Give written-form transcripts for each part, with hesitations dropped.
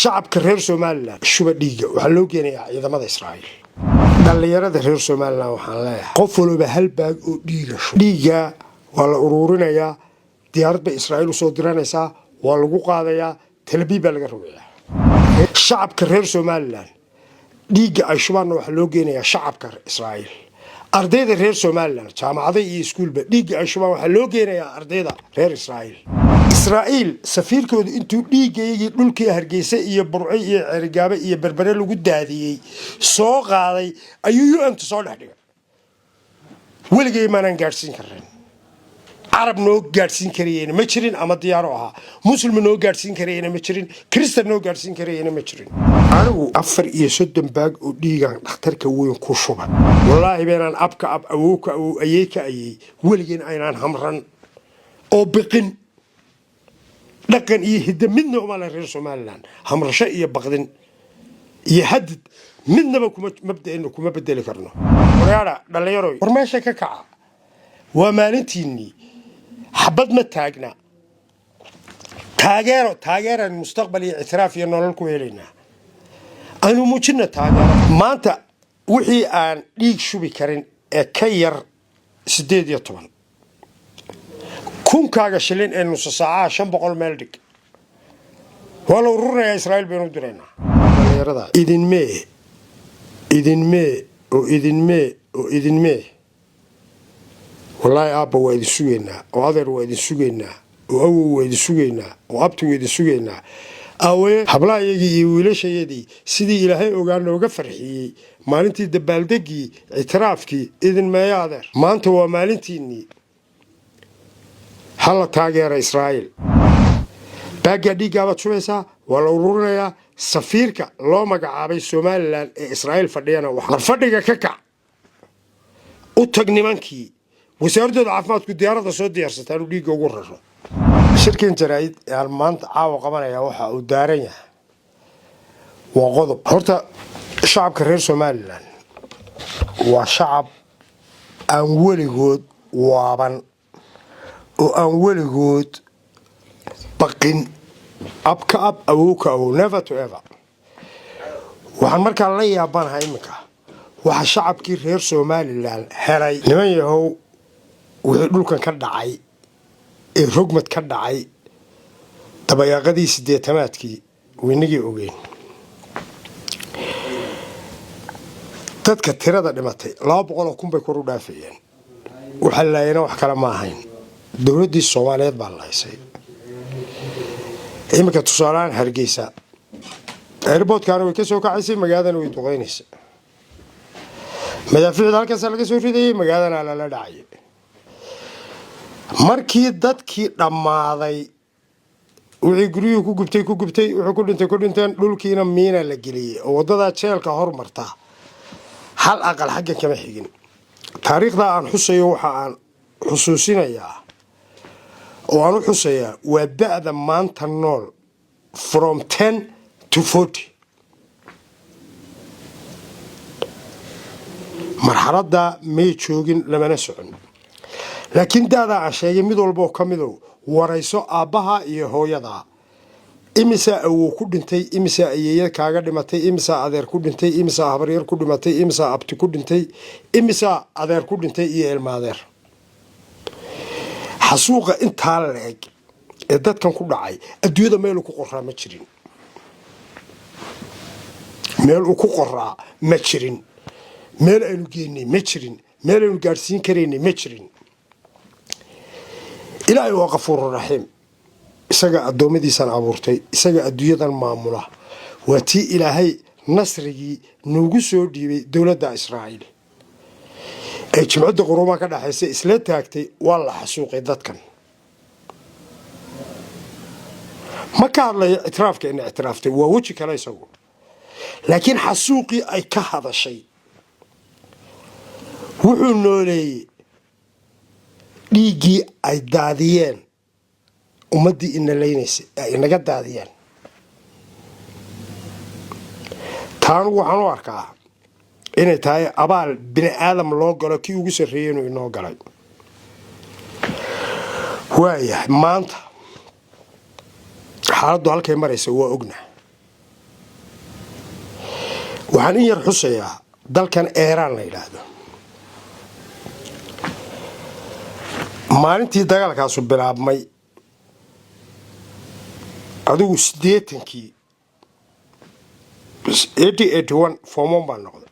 shacabka reer Soomaaliland shuba dhiiga waxa loo keenayaa ciidamada Israa'iil dhalinyarada reer Soomaaliland waxaan leeyahay qof walba hal baag oo dhiiga waa la ururinayaa diyaaradda Israa'iil soo diranaysa waa lagu qaadayaa Tel Aviv baa laga rogayaa shacabka reer Soomaaliland dhiiga ay shubaan waxa loo keenayaa shacabka Israa'iil ardayda reer Soomaaliland jaamacadaha iyo iskuulba dhiiga ay shubaan waxa loo keenayaa ardayda reer Israa'iil safiirkoodu intuu dhiigayay dhulkii Hargeysa iyo Burco iyo Cerigaabe iyo Berbere lagu daadiyay soo qaaday ayuu UN soo dhaxdhigay waligay maanan gaarsiin karin Arab noo gaarsiin karayeen ma jirin ama diyaaro aha Muslim noo gaarsiin karayeen ma jirin Kristan noo gaarsiin karayeen ma jirin anigu 34 baag oo dhiigan dhakhtarka weyn ku shuban wallahi beenan abka awowka ayeeka ayay waligeen aynaan hamran oo biqin dhaqan iyo hidda midna uma la reer Soomaaliland hamrasho iyo baqdin iyo hadid midnaba kuma mabda'ayna kuma bedeli karno walaala dhalinyaro war meesha ka kaca waa maalintiini xabad ma taagna taageeran mustaqbal iyo itiraaf iyo nolol ku helayna aanu muujina taageero maanta wixii aan dhiig shubi karin ee ka yar 18 كونكاغا شلين إنه ساعة 500 ميل دق ولا ورنا إسرائيل بينو درينا إذن مي والله أبا ويد سوينا وأذر ويد سوينا وأو ويد سوينا وأبتو ويد سوينا أو حبلا يجي ويلش يدي سيدي إلهي وقالنا وقفرحي مالنتي دبالدقي اعترافكي إذن ما يعذر ما أنت هو مالنتيني هلا تاجر إسرائيل باقي ديجا بتشوفها ولا ورورنا سفيرك لو ما قعبي سوماليلاند إسرائيل فدينا وحنا فديك ككع وتجني منكي وسيرد العفمات كديارة صوت ديارستان وديجا ورره شركة جرايد المانت عاو قبنا يا وحى ودارية وغضب هرتا شعب كرير سوماليلاند وشعب أولي جود وابن وأن وليغود بقين أبكأب أوكا أو never to ever waxaan markaa la yaabanahay imika waxa shacabkii reer Soomaaliland helay niman yahow wixii dhulkan ka dhacay ee rogmad ka dhacay tabayaaqadii 80aadkii weynigii ogeyn dadka tirada dhimatay 200,000 bay kor u dhaafayeen waxa laayna wax kala ma ahayn dowladda Soomaaliyeed baa la haysay imika tusaalaan Hargeysa airportkaana way ka soo kacaysay magaalada way duqeynaysaa madaafiicda halkaas laga soo ridayay magaalada la dhacay markii dadkii dhamaaday wixii guriyuhu ku gubtay wuxuu ku dhinteen dhulkiina miina la geliyay oo wadada jeelka hormarta hal aqal xagga kama xigin taariikhda aan xusayo waxa aan xusuusinayaa oo aan u xusayaa waa da'da maanta nool from 10 to 40 marxaladda may joogin lamana socon laakiin da'da aan sheegay mid walba oo kamid ah warayso aabaha iyo hooyada imisa awow ku dhintay imisa ayeeyad kaaga dhimatay imisa adeer ku dhintay imisa habaryar ku dhimatay imisa abti ku dhintay imisa adeer ku dhintay iyo ilma adeer xasuuqa inta leeg ee dadkan ku dhacay adduunyada meel ku qoraa ma jirin meel ku qoraa ma jirin meel aynu geynay ma jirin meel aynu gaarsiin kareynay ma jirin ilaahay waa qafuur raxiim isaga adoomadiisan abuurtay isaga adduunyadan maamula waa tii ilaahay nasrigii noogu soo dhiibay dowladda Israa'iil ay jimcada quruuma ka dhaxaysay isla taagtay waa la xasuuqay dadkan ma ka hadlay itiraafka in itiraaftay waa waji kale isagu laakiin xasuuqii ay ka hadashay wuxuu nooleeyay dhiigii ay daadiyeen ummadii in leeynaysa ay naga daadiyeen taan waxaan u arkaa inay tahay abaal bini aadam loo galo kii ugu sareeyay inuu inoo galay waaya maanta xaaladdu halkay maraysa waa ogna waxaan in yar xusayaa dalkan Iran la yiraahdo maalintii dagaalkaasu bilaabmay adigu 80kii 81 foomon baan noqday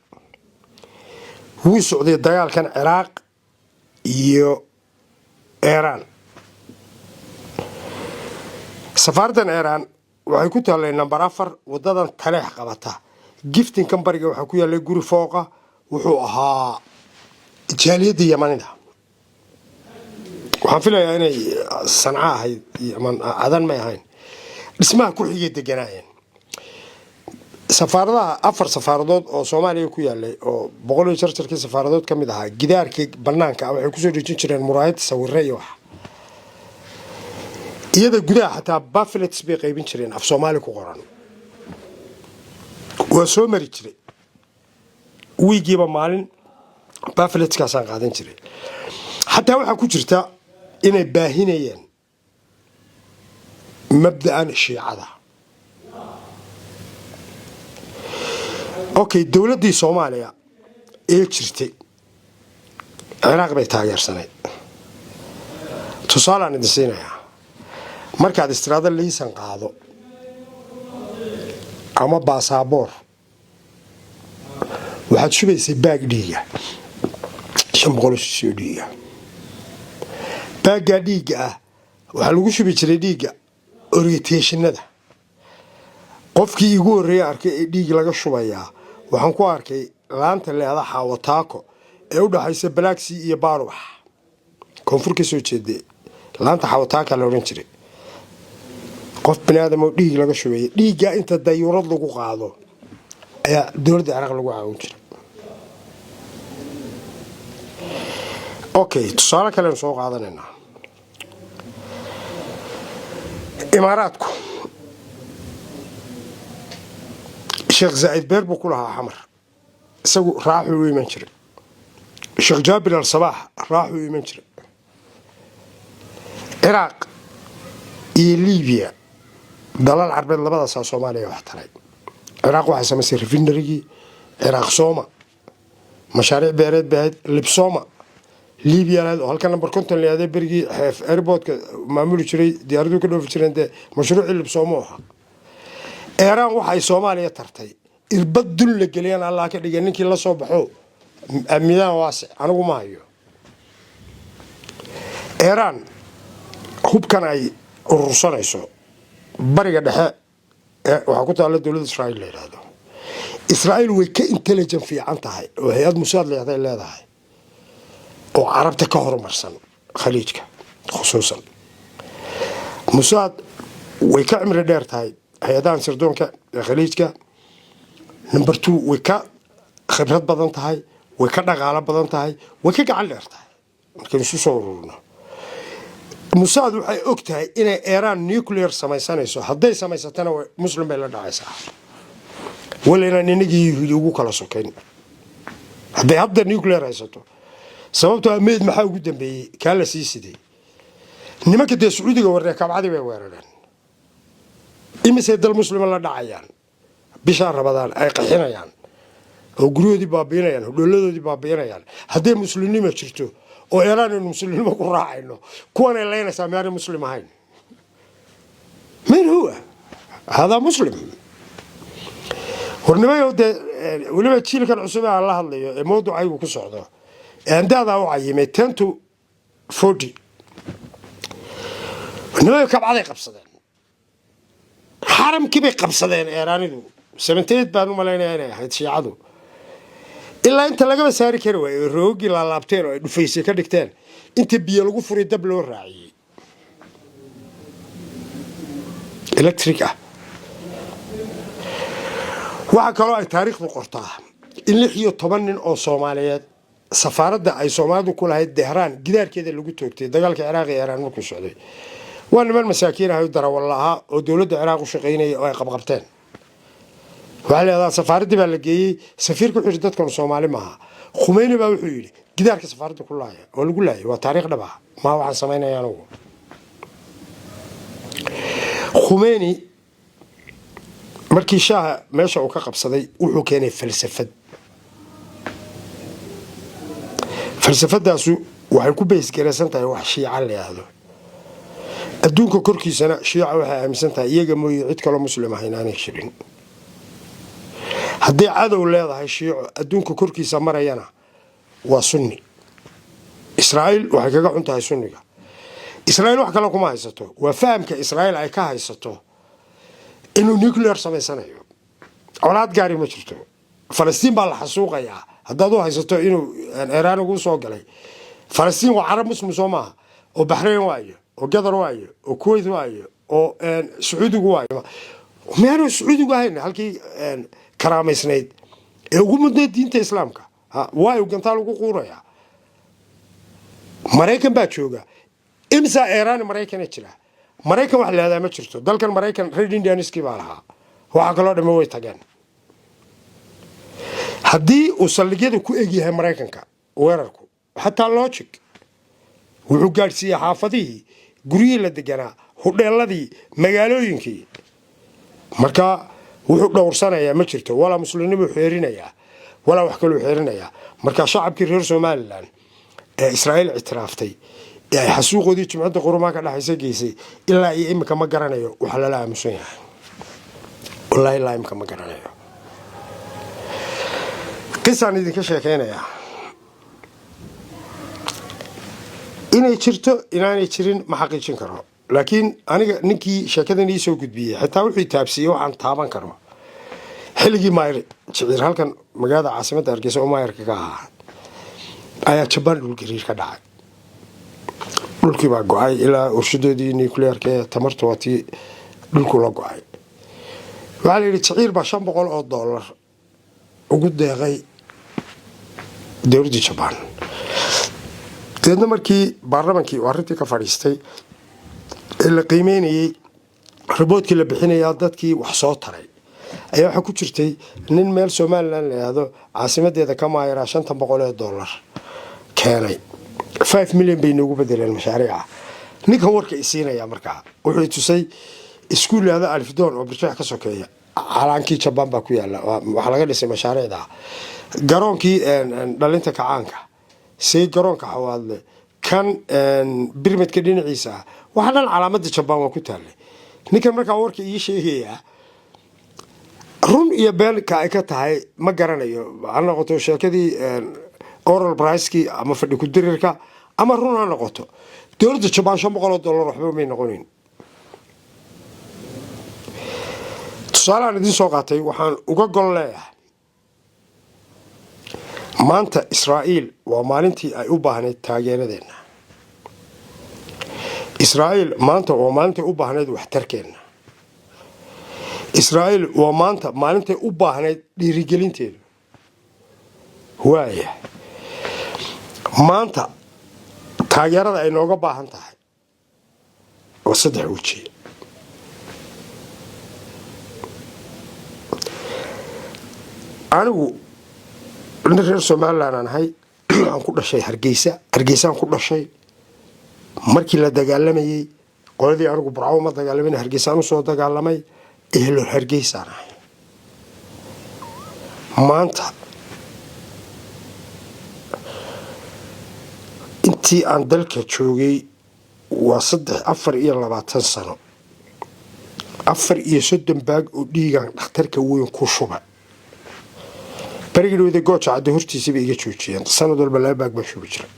wuu socday dagaalkan Ciraaq iyo Iran safardan Iran waxay ku taalay number 4 wadadan Taleex qabata gifting company-ga waxa ku yaalay guri fooqa wuxuu ahaa jaaliyada Yamanida waxaan filayaa inay Sanca ahayd Yaman adan ma ahayn dhismaha ku xigay deganaayeen safaradaha 4 safaaradood oo Soomaaliya ku yaalay oo 100 jarjarkii safaaradood kamid ahaa gidaarkii banaanka waxay ku soo dhijin jireen muraayad sawirro iyo wax iyada gudaha xataa pamphlets bay qaybin jireen af Soomaali ku qoran waa soo mari jiray wiigiiba maalin pamphlets ka saan qaadan jiray xataa waxa ku jirta inay baahinayeen mabda'an shiicada okay dawladda Soomaaliya ee jirtay Ciraaq bay taageersanay tusaalaan idin siinaya markaad istiraada liisan qaado ama baasaboor waxaad shubaysay baag dhiiga 500 cc dhiiga baaga dhiiga waxa lagu shubi jiray dhiiga orientationada qofkii igu horeeyay arkay dhiig laga shubayaa waxaan ku arkay laanta leedaha Xawataako ee u dhaxaysa Black Sea iyo Baaruux koonfurka soo jeeday laanta Xawataaka la oran jiray qof binaadam oo dhiig laga shubay dhiiga inta dayuurad lagu qaado ayaa dawladda Ciraaq lagu caawin jiray okay tusaale kale soo qaadanayna Imaaraadku Sheikh Zayed Berbu kulaha xamar isagu raaxu u iman jiray Sheikh Jabir al-Sabah raaxu u iman jiray Ciraaq iyo Liibiya dalal carbeed labadaas Soomaaliya wax taray Ciraaq waxa samaysay refinery Ciraaq Sooma mashaariic beereed baad Libsooma Liibiya oo halka number 50 leeyahay berigi airportka maamuli jiray diyaaradu ka dhoofi jireen mashruuc Libsooma Iran waxay Soomaaliya tartay irbad dul la galiyaan Allah ka dhigay ninkii la soo baxo amidaan waasi anigu ma hayo Iran hubkan ay urursanayso bariga dhexe waxa ku taala dawladda Israa'iil leeyahay Israa'iil way ka intelligent fiican tahay oo hay'ad musaad leedahay oo carabta ka horumarsan khaliijka khusuusan musaad way ka cimri dheer tahay hay'adahan sirdoonka khaliijka number 2 way ka khibrad badan tahay way ka dhaqaale badan tahay way ka gacan dheer tahay markii isu soo ururno musaad waxay og tahay inay Iran nuclear samaysanayso hadday samaysatana muslim bay la dhacaysaa walaina ninigii ugu kala sokeyn hadday hadda nuclear haysato sababtoo ah meed maxaa ugu dambeeyay kala siisidey nimanka de Sacuudiga waree kabcadi bay weerareen imise dal muslim la dhacayaan bisha Ramadaan ay qaxinayaan oo guriyoodii baabiinayaan dowladoodii baabiinayaan hadday muslimnimo jirto oo Iran inuu muslimnimo ku raacayno kuwan ay leeynaysaa meeray muslim ahayn من هو هذا مسلم ورنما يودي ولما تشيل كان عصبة الله الله موضوع أيوة كسرده عند هذا وعي 10 to 40 ورنما يكب عليه قبصدين حرم كبير قبصدين إيراني دو سمنتيت بانو ملاينا هنا هيتشي عدو إلا أنت لقى مساري كروي الروجي لا لابتين وفيسي كدكتين أنت بيلقوا فري دبلو الراعي إلكتريك waxa kale oo ay taariikhdu qortaa in 16 oo Soomaaliyeed safaaradda ay Soomaalidu ku lahayd Tehran gidaarkeeda lagu toogtay dagaalka Ciraaq iyo Iran markuu socday waa niman masaakiin ah oo darawalaha oo dawladda Ciraaq u shaqeynayay oo ay qabqabteen waxa leedahay safaaradda baa la geeyay safiirku xiriir dadkan Soomaali maaha Khumeini baa wuxuu yiri gidaarka safaaradda ku lahayd oo lagu lahayd waa taariikh dhab ah ma waxaan sameeyay anigu Khumeini markii shaaha meesha uu ka qabsaday wuxuu keenay falsafadaasu waxay ku beesgaraysan tahay wax shiica la yiraahdo adduunka korkiisana shiica waxay aaminsan tahay iyaga mooyee cid kale muslim ah inaanay jirin haddii cadow leedahay shiico adduunka korkiisa marayana waa sunni Israa'iil waxay kaga xuntahay sunniga Israa'iil wax kale kuma haysato waa fahamka Israa'iil ay ka haysato inuu nuclear samaysanayo colaad gaari ma jirto Falastiin baa la xasuuqayaa haddaad u haysato inuu Iiraan ugu soo galay Falastiin waa carab muslim Soomaa oo Bahrain waayo oo Qatar waayo oo Kuwait waayo oo Sacuudigu waayo meelo Sacuudigu ahayna halkii karaamaysnayd ee ugu muddo diinta Islaamka waayo gantaal ugu quuraya Mareykan baa jooga imsa Iiraan Mareykan jira Mareykan wax leedahay ma jirto dalkan Mareykan Red Indianiski baa lahaa waxa kale oo dhamay way tageen haddii uu saldhigyada ku egyahay Mareykanka weerarku xataa logic wuxuu gaarsiiyay xaafadihii guriyihii la deganaa hodheeladii magaalooyinkii marka wuxuu dhowrsanayaa ma jirto walaa muslimiintu xeerinayaa walaa wax kale xeerinayaa marka shacabkii reer Soomaaliland ee Israa'iil ictiraaftay ay xasuuqoodii jimcada qurumaha ka dhaxaysa geysay ilaa iyo imika ma garanayo waxa la aamusan yahay wallahi la imika ma garanayo qisaan idinka sheekeynaya inay jirto inaanay jirin ma xaqiijin karo laakiin aniga ninkii sheekadan ii soo gudbiyay xitaa wuxuu taabsiyay waxaan taaban karo xilligii maayir jiciir halkan magaalada caasimadda Hargeysa oo maayirka ka ahaa ayaa Japan dhul gariir ka dhacay dhulkii baa go'ay ilaa urshadoodii nuclearka ee tamarta watii dhulku la go'ay waxaa la yidhi jiciir baa $500 ugu deeqay dowladda Japan deedna markii baarlamankii uu arrintii ka fadhiistay ee la qiimeynayay riboodkii la bixinaya dadkii wax soo taray ayaa waxa ku jirtay nin meel Soomaaliland leeyahay caasimadeeda ka maayira $500 keenay 5 milyan bay noogu bedeleen mashaariica ninka warka isiinaya markaa wuxuu tusay iskuulada Alfidon oo Birjax ka sokeeya calaankii Japan baa ku yaala waxa laga dhisay mashaariicda garoonkii dhalinta kacaanka say garoonka xawaadle kan birmidka dhinaciisa waxa dhan calaamadda Japan waa ku taallay ninkan markaa warka ii sheegaya run iyo been ka ay ka tahay ma garanayo aan noqoto sheekadii oral price-ki ama fadhi ku dirirka ama run aan noqoto dowladda Japan $500 waxba ma noqonin tusaale idin soo qaatay waxaan uga gol leeyahay maanta Israa'iil waa maalintii ay u baahnayd taageeradeena Israa'iil maanta waa maalintii u baahnayd waxtarkeena Israa'iil waa maanta maalintii u baahnayd dhiirigelinteeda waaya maanta taageerada ay nooga baahan tahay oo 3 waji anigu reer Soomaaliland ahay aan ku dhashay Hargeysa ku dhashay markii la dagaalamayay qoladii anigu Burco ma dagaalamin Hargeysa u soo dagaalamay ehlo Hargeysa maanta intii aan dalka joogay waa 4 sano 4 baag oo dhiigan dhakhtarka weyn ku shubay barigooda gooja cad hortiisa bay iga joojiyeen sanad walba la baag baa shubi jiray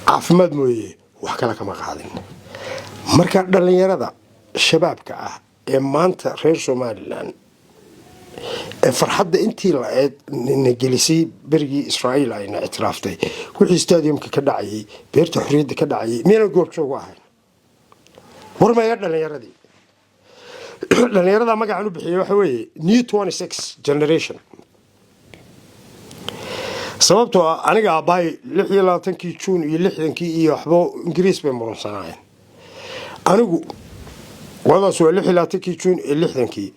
caafimaad mooyee wax kala kama qaadin marka dhalinyarada shabaabka ah ee maanta reer Soomaaliland ee farxadda intii la eed gelisay berigii Israa'iil ayna ictiraaftay wixii stadiumka ka dhacay beerta xuriyadda ka dhacay meena goob joog ahayn warmaya dhalinyarada magacan u bixiyay waxa weeye new 26 generation sababtoo aniga aabay 26 June iyo 60 iyo waxba Ingiriis bay muransanayeen anigu wadaas waa 26 June iyo 60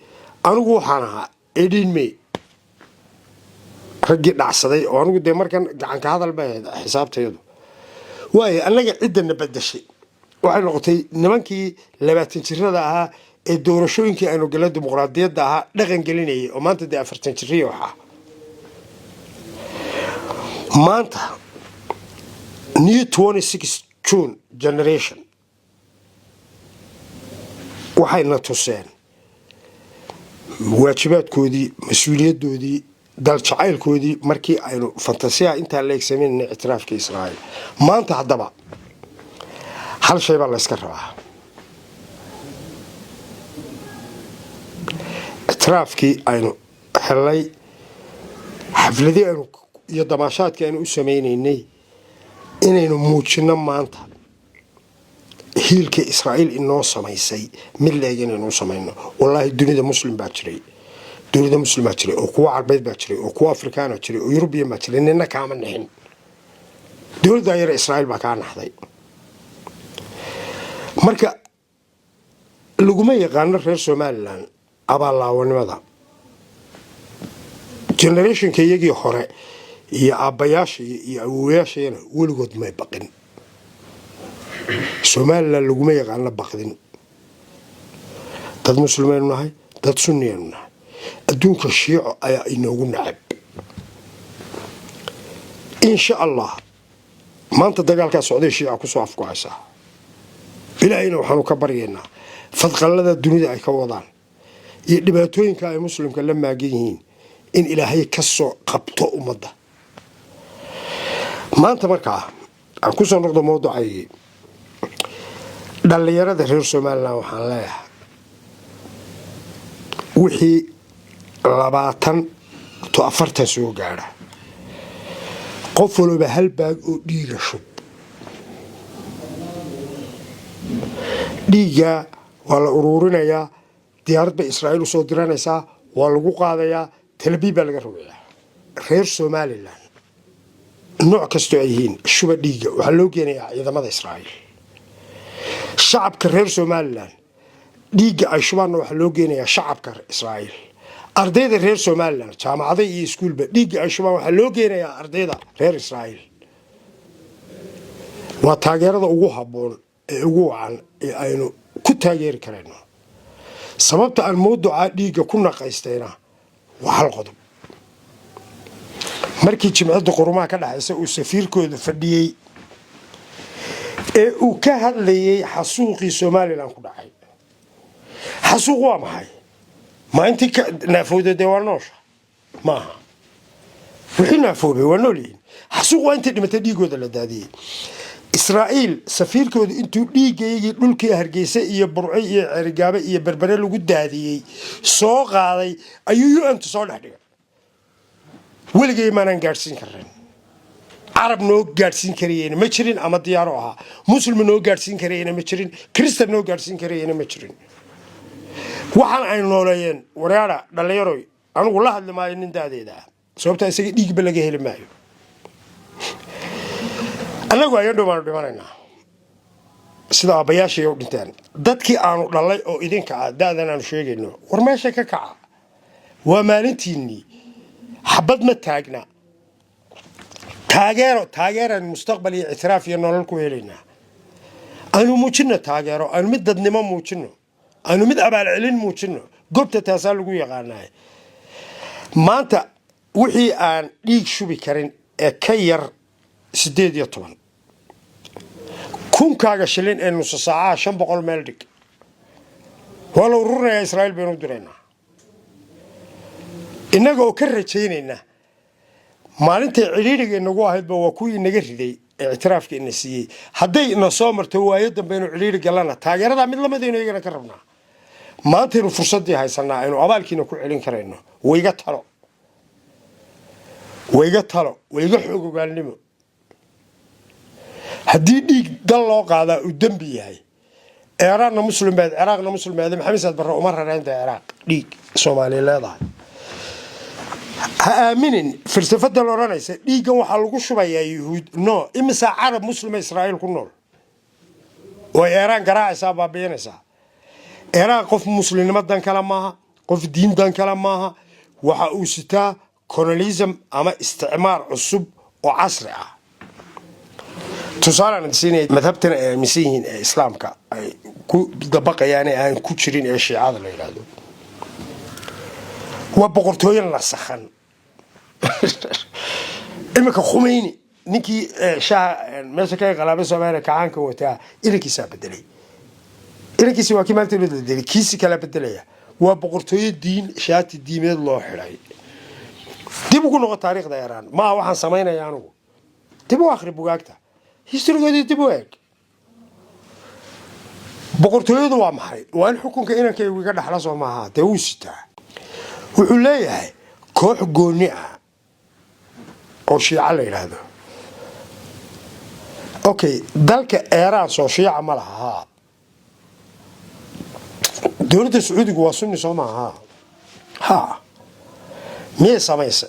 anigu waxaan ahaa 18 May ragii dhacsaday oo anigu de markan gacan ka hadal baa xisaabteedu way anaga cidna badashay waxay noqotay nimankii 20 jirada ahaa doorashooyinkii aynu galay dimuqraadiyadda ahaa dhaqan gelinayay oo maanta dee 40 jiriye waxa maanta new 26 June generation waxayna tuseen waajibaadkoodii mas'uuliyadoodii dal jacaylkoodii markii aynu fantasiya inta la eegsameynay ictiraafka Israa'iil maanta haddaba hal shay baa la iska rabaa ictiraafkii aynu helay xafladii aynu iyo damaashaadkii aynu u sameynaynay inaynu muujino maanta hiilka Israa'iil inoo samaysay mid leeg inaynu samayno wallahi dunida muslim baa jiray dunida muslim baa jiray oo kuwa Carbeed baa jiray oo kuwa Afrikaan baa jiray oo Yurubiyan baa jiray nina kaama nixin dowladda yar Israa'iil baa ka naxday marka laguma yaqaan reer Somaliland abaalaawanimada generation kayagii hore iyo aabbayaasha iyo awoowayaashayna weligood may baqin Somaliland laguma yaqaan baqdin dad muslimiin nahay dad sunniyiin nahay adduunka shiico ayaa inoogu nacab insha Allah maanta dagaalka socday shiico ku soo afkuaysa ilaahayna waxaanu ka baryeynaa fadqalada dunida ay ka wadaan iyo dhibaatooyinka ay muslimka la maagan yihiin in ilaahay ka soo qabto ummadda maanta markaa aan ku soo noqdo mowduucay dhalinyarada reer Somaliland waxaan leeyahay wixii 20 to 40 soo gaara qof walba hal baag oo dhiiga shub dhiiga waa la ururinayaa diyaaradda Israa'iil soo diranaysaa waa lagu qaadayaa talbiib laga rogayaa reer Somaliland nooc kasto ay yihiin shuba dhiiga waxa loo geenayaa ciidamada Israa'iil shacabka reer Somaliland dhiiga ay shubaan waxa loo geenayaa shacabka Israa'iil ardayda reer Somaliland jaamacada iyo iskuulba dhiiga ay shubaan waxa loo geenayaa ardayda reer Israa'iil waa taageerada ugu haboon ee ugu wacan ee aynu ku taageeri karayno sababta aan mowduuca dhiiga ku naqaystayna waa hal qodob markii jimcada qurumaha ka dhaxaysa uu safiirkooda fadhiyay ee uu ka hadlayay xasuuqii Somaliland ku dhacay xasuuq waa maxay ma intii naafooda deewaanoosha maaha wixii naafoobe waa noolyihiin xasuuq waa intii dhimatay dhiigooda la daadiyay Israa'iil safiirkooda intuu dhiigayay dhulkii Hargeysa iyo Burco iyo Cerigaabe iyo Berbere lagu daadiyay soo qaaday ayuu UNT soo dhaxdhigay weligay maanan gaarsiin karin عرب نو قارسين كريين ما جرين أما دياروها مسلم نو قارسين كريين ما جرين كريستيان نو قارسين كريين ما جرين وحنا عين نولين وريارا دليروي أنا والله اللي ما ينندادي ده سوبته سيجي ديك بلقيه اللي معي أنا قاعد يندوم دمارنا سيدا بياشي يوم تاني دتكي أنا دلي أو إذن كعاد ده أنا شيء إنه ورماشة كعاد ومالنتيني حبض متاجنا تاجر المستقبل اعتراف ينال الكويلنا أنا موجنا تاجر أنا مدد نما موجنا أنا مد أبع العلن موجنا قبت تسأل قوي قاناي ما أنت وحي أن ليك شو بكرين كير سديد يطمن كون كاجا شلين إنه ساعة شن بقول مالك ولو رورنا إسرائيل بينودرنا إنك وكرتيننا maalinta ciriiriga inagu ahayd waa kuwii inaga riday اعترافك إن سي هدي نصامر توايد بينو عليل جلنا تاجر هذا مثل ما دينو يجنا كربنا ما تيرو فرصة دي هاي سنة إنه أبالك إنه كل علين كرينه ويجتهرو ويجحوا قالنمو هدي ديك دلوا قاعدة قدام بيهاي عراقنا مسلم بعد عراقنا مسلم بعد محمد سعد برا ومرة عند العراق ديك سومالي لا ضاع آمنين فلسفة دلورانيس ديك وحلقوا شوية يهود نو إمسا عرب مسلم إسرائيل كنول وإيران قراء سابا بينسا إيران قف مسلم مدن كلامها قف دين دان كلامها وحاوستا كولونيزم أما استعمار عصب وعصر تصارع نتسيني مذهبتنا مسيحيين إسلام كا ku dabaqayaan aan ku jirin ee shiicada la yiraahdo waa boqortooyin la saxan imika Khomeini ninkii shaa meesha ka qalaabay Soomaaliya kacaanka wataa ilinkiisa bedelay ilinkiisa waa kimaantii loo bedelay kiisi kala bedelaya waa boqortooyo diin shaati diimeed loo xiray dib ugu noqo taariikhda Iran ma waxaan sameeyay anigu dib u akhri bugaagta historygoodii dib u eeg boqortooyadu waa maxay waa in xukunka inankaygu ka dhaxla soo maaha dee uu sitaa wuxuu leeyahay koox gooni ah oo shiica la yiraahdo okay dalka Iran soo shiica ma laha dowladda Sacuudiga waa sunni soo maaha ha miyay samaysa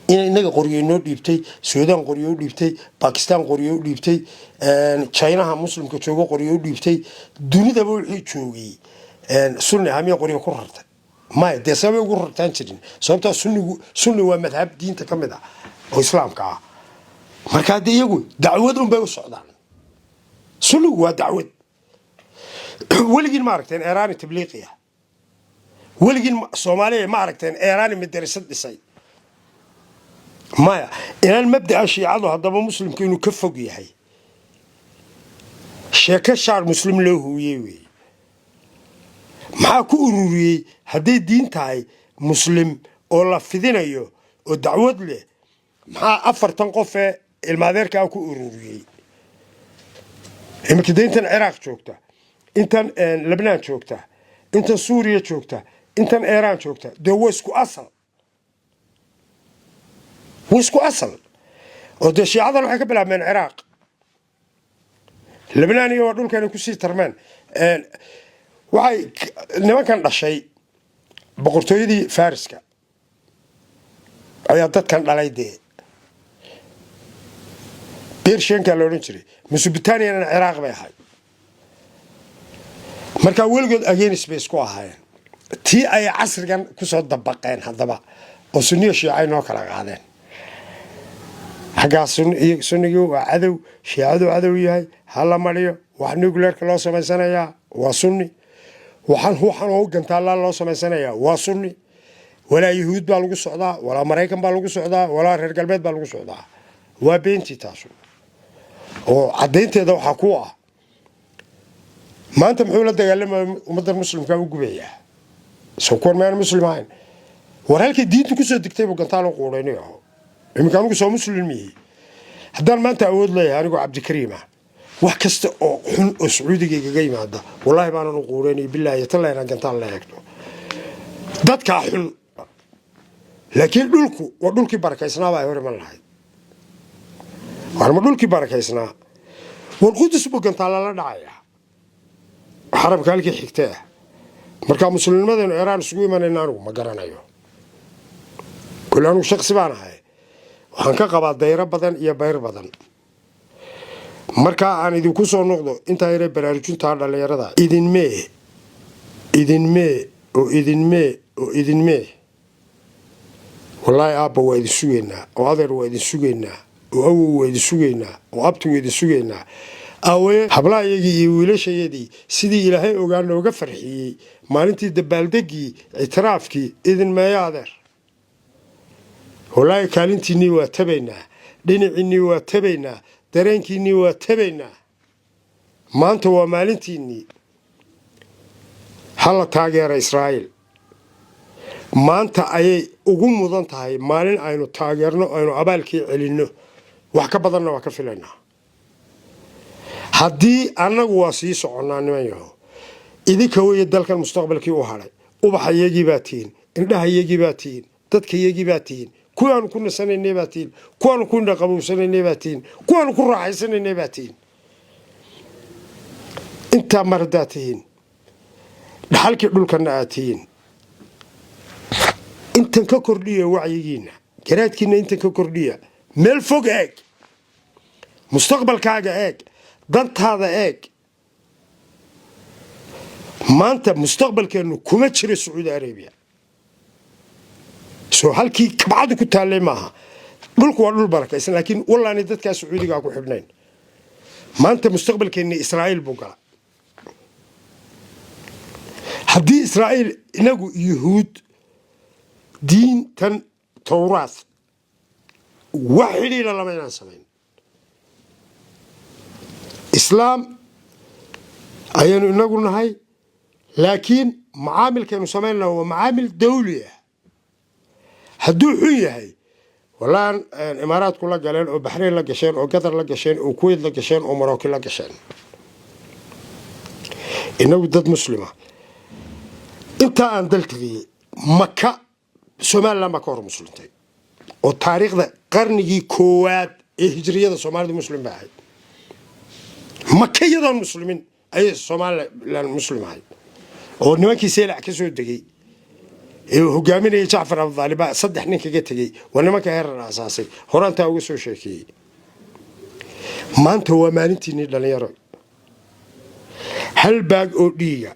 inaga qoriyo noo dhiibtay Suudaan qoriyo u dhiibtay Pakistan qoriyo u dhiibtay China muslimka joogo qoriyo u dhiibtay dunida wixii joogay sunni hamiya qoriyo ku rartay ما دي سبب يقول تانشين سبب سني ومذهب دين تكمله أو إسلام كا مركز دي يقول دعوتهم بيوصلان سني ودعوت ولقين معركتين إيراني تبليغية ولقين صومالية معركتين إيراني مدرسة دسي ما إلى المبدأ الشيعة هذا مسلم كانوا كفوا هي شيخ الشعر مسلم له هو يوي maxaa ku ururiyay haday diintahay muslim oo la fidinayo oo dacwad leh maxaa afartan qof ee ilmaadeerka ku ururiyay imika diintan Iraq joogta intan Lebanon joogta intan Suuriya joogta intan Iran joogta dee wasku asal oo dee shiicada waxay ka bilaabmeen Iraq Lebanon iyo dhulkan ku sii tarmeen waxay nimankan dhashay boqortooyadii Fariska ayaa dadkan dhalay Persianka la oran jiray Mesopotamia Iraq bay ahay marka weligood against space ku ahaayeen tii ay casrigan ku soo dabaqeen hadaba oo sunniyo shiicay noo kala qaadeen xagaa sunnigu waa cadow shiicadu cadow yahay hala mariyo wax nuclearka loo sameysanayaa waa sunni waxaan oo gantaala loo sameysanayaa waa sunni wala yahuud baa lagu socdaa wala Mareykan baa lagu socdaa wala reer galbeed baa lagu socdaa waa beenti taasu oo cadeynteeda waxa ku ah maanta muxuu la dagaalamay ummadda muslimka u gubeeyaa soo kormaan muslimaan warhalkii diintu ku soo degtay buu gantaalo qooreynayo imika anigu soo muslimiin haddaan maanta awood leeyahay anigu Cabdikariim wax kasta oo xun oo Sacuudiga iga yimaada wallahi baanan u qooreenay billahi tallaayna gantaan la eegto dadka xun laakiin dhulku waa dhulkii barakaysnaa baa hore ma lahayd warma dhulkii barakaysnaa والقدس بقنت على لا دعايا حرب كالكي حكتاه marka muslimadeen Iran isugu imanaynaanu ma garanayo kullanu shakhsi baan ahay waxaan ka qabaa dayro badan iyo bayr badan marka aan idinku soo noqdo inta ay baraarujinta dhalinyarada idin mee wallahi aabba waa idin sugeynaa oo adeer waa idin sugeynaa oo awow waa idin sugeynaa oo abti waa idin sugeynaa awe hablaayagii iyo wiilashayadii sidii ilaahay ogaan nooga farxiyay maalintii dabaaldegii itiraafkii idin meeya adeer wallahi kaalintiinii waa tabaynaa dhinaciinii waa tabaynaa dareenkiinii waa tabaynaa maanta waa maalintiinii hala taageera Israa'iil maanta ayay ugu mudan tahay maalin aynu taageerno aynu abaalkii celinno wax ka badanna waa ka filaynaa haddii anagu waa sii soconnaa niman yahow idinka weeye dalkan mustaqbalkii u haray ubaxayagii baa tihiin indhahayagii baa tihiin dadkayagii baa tihiin kuwaanu ku nasanaynay baa tihiin kuwaanu ku indhaqabowsanaynay baa tihiin kuwaanu ku raaxaysanaynay baa tihiin intaa mar haddaad tihiin dhaxalkii dhulkanna aad tihiin intan ka kordhiya wacyigiina garaadkiina intan ka kordhiya meel fog eeg mustaqbalkaaga eeg dantaada eeg maanta mustaqbalkeenu kuma jiro Saudi Arabia soo halkii kabcadu ku taalay maaha dhulku waa dhul barakaysan laakiin wallahi dadka Sacuudiga ku xidhnayn maanta mustaqbalkeenu Israa'iil buu galay haddii israa'iil inagu yuhuud diintan towraad wax xidhiidha lama inaan samayn islaam ayaynu inagu nahay laakiin macaamilkaynu samaynana waa macaamil dawli ah hadduu xun yahay wallaan imaaraadku la galeen oo baxrayn la gasheen oo qatar la gasheen oo kuwait la gasheen oo marooki la gasheen inagu dad muslima inta aan dal tagayay maka somaliland baa ka hor muslintay oo taariikhda qarnigii koowaad ee hijriyada soomaalida muslim ba ahayd maka iyadoon muslimiin ayay somaliland muslim ahayd oo nimankii seelac ka soo degay ee hogaaminayay jacfar abdaalibaa 3 nin kaga tegay waa nimanka heerar aasaasay horaantaa uga soo sheekeeyey maanta waa maalintiinii dhalinyaro hal baag oo dhiiga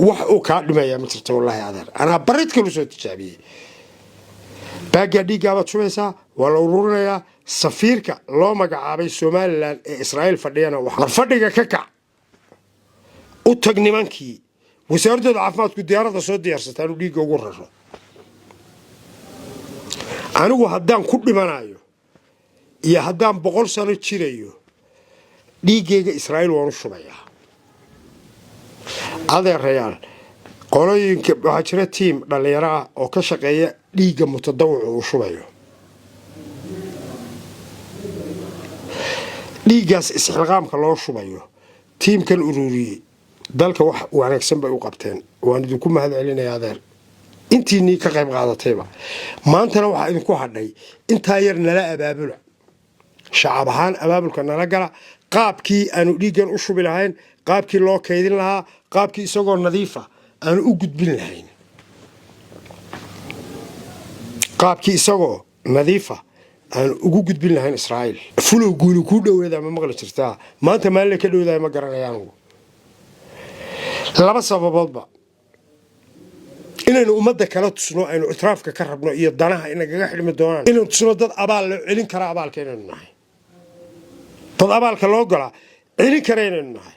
wax uu kaa dhimayaa ma jirto wallaahi adeer anaa barid kalu soo tijaabiyey baagga dhiiggaa baad shubaysaa waa la ururinayaa safiirka loo magacaabay somaliland ee israa'iil fadhiyana war fadhiga ka kac u tag nimankii wasaaradooda caafimaadku diyaaradda soo diyaarsataan uu dhiigga ugu raro anigu haddaan ku dhimanayo iyo haddaan 100 sano jirayo dhiiggayga israa'iil waan u shubayaa adeerayaal qolooyinka waxaa jira tiim dhalinyaro ah oo ka shaqeeya dhiigga mutadawuca uu shubayo dhiiggaas isxilqaamka loo shubayo tiimkan ururiyey dalka wax wanaagsan bay u qabteen waan idinku mahad celinayaa adeer intiinii ka qayb qaadatayba maantana waxaa idinku hadhay intaa yar nala abaabula shacab ahaan abaabulka nala gala qaabkii aanu dhiiggan u shubi lahayn qaabkii loo kaydin lahaa qaabkii isagoo nadiifa aanu u gudbin lahayn qaabkii isagoo nadiifa aan ugu gudbin lahayn israa'iil fulow guuli ku dhaweeda ma maqli jirtaa maanta maalin ka dhawdaay ma garanayaan laba sababoodba inaynu ummadda kala tusno aynu itraafka ka rabno iyo danaha inagaga xidhmi doonaan inaynu tusno dad abaal loo celin kara abaalka inaynu nahay dad abaalka loo gola celin kara inaynu nahay